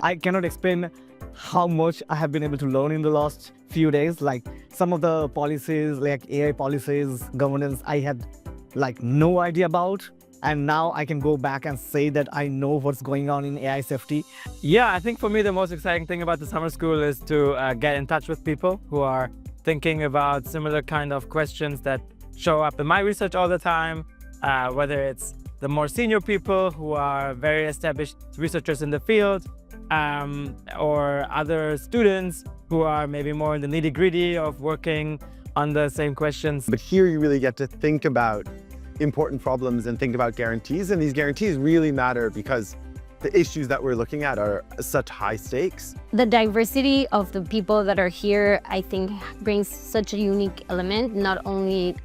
I cannot explain how much I have been able to learn in the last few days. Like some of the policies, like AI policies, governance, I had like no idea about. And now I can go back and say that I know what's going on in AI safety. Yeah, I think for me, the most exciting thing about the summer school is to get in touch with people who are thinking about similar kind of questions that show up in my research all the time, whether it's the more senior people who are very established researchers in the field, or other students who are maybe more in the nitty-gritty of working on the same questions. But here you really get to think about important problems and think about guarantees, and these guarantees really matter because the issues that we're looking at are such high stakes. The diversity of the people that are here, I think, brings such a unique element, not only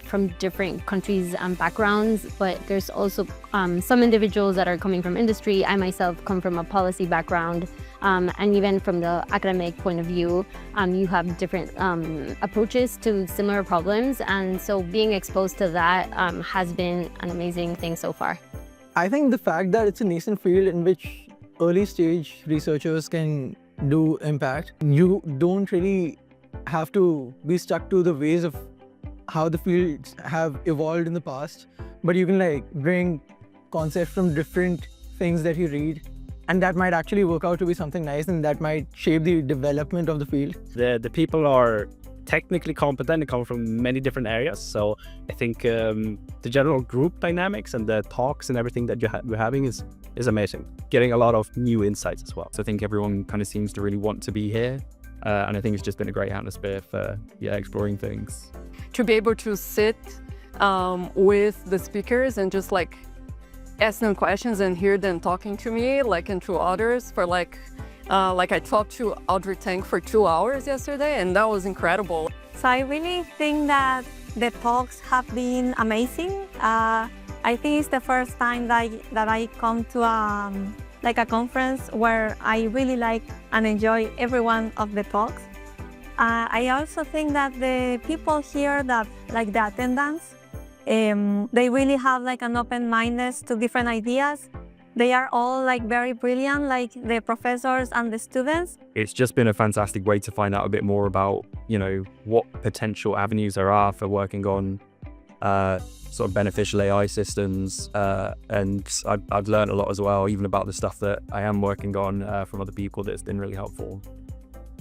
from different countries and backgrounds, but there's also some individuals that are coming from industry. I myself come from a policy background, and even from the academic point of view, you have different approaches to similar problems, and so being exposed to that has been an amazing thing so far. I think the fact that it's a nascent field in which early stage researchers can do impact, you don't really have to be stuck to the ways of how the fields have evolved in the past, but you can like bring concepts from different things that you read, and that might actually work out to be something nice, and that might shape the development of the field. The people are technically competent and come from many different areas. So I think the general group dynamics and the talks and everything that we're having is amazing. Getting a lot of new insights as well. So I think everyone kind of seems to really want to be here. And I think it's just been a great atmosphere for exploring things. To be able to sit with the speakers and just like ask them questions and hear them talking to me, like, and to others for like I talked to Audrey Tang for 2 hours yesterday, and that was incredible. So I really think that the talks have been amazing. I think it's the first time that I come to a conference where I really like and enjoy every one of the talks. I also think that the people here, that like the attendants, they really have like an open mindedness to different ideas. They are all like very brilliant, like the professors and the students. It's just been a fantastic way to find out a bit more about, what potential avenues there are for working on sort of beneficial AI systems. And I've learned a lot as well, even about the stuff that I am working on from other people that's been really helpful.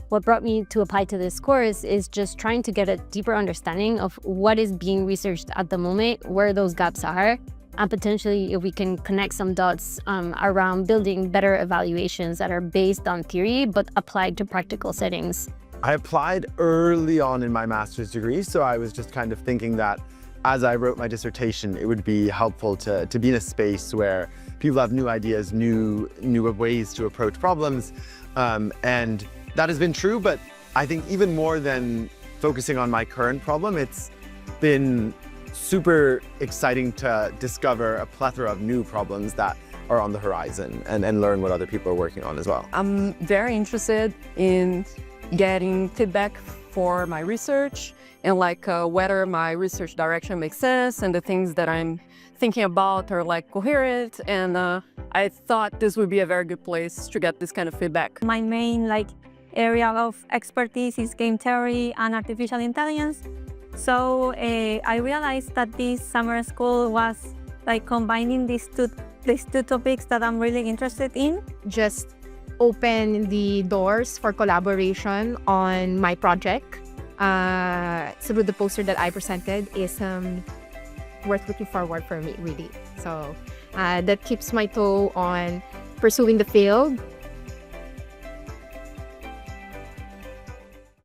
What brought me to apply to this course is just trying to get a deeper understanding of what is being researched at the moment, where those gaps are, and potentially if we can connect some dots around building better evaluations that are based on theory but applied to practical settings. I applied early on in my master's degree, so I was just kind of thinking that as I wrote my dissertation, it would be helpful to be in a space where people have new ideas, new ways to approach problems, and that has been true, but I think even more than focusing on my current problem, it's been super exciting to discover a plethora of new problems that are on the horizon and learn what other people are working on as well. I'm very interested in getting feedback for my research and like whether my research direction makes sense and the things that I'm thinking about are like coherent, and I thought this would be a very good place to get this kind of feedback. My main area of expertise is game theory and artificial intelligence. So I realized that this summer school was combining these two topics that I'm really interested in. Just open the doors for collaboration on my project. So the poster that I presented is worth looking forward for me, really. So that keeps my toe on pursuing the field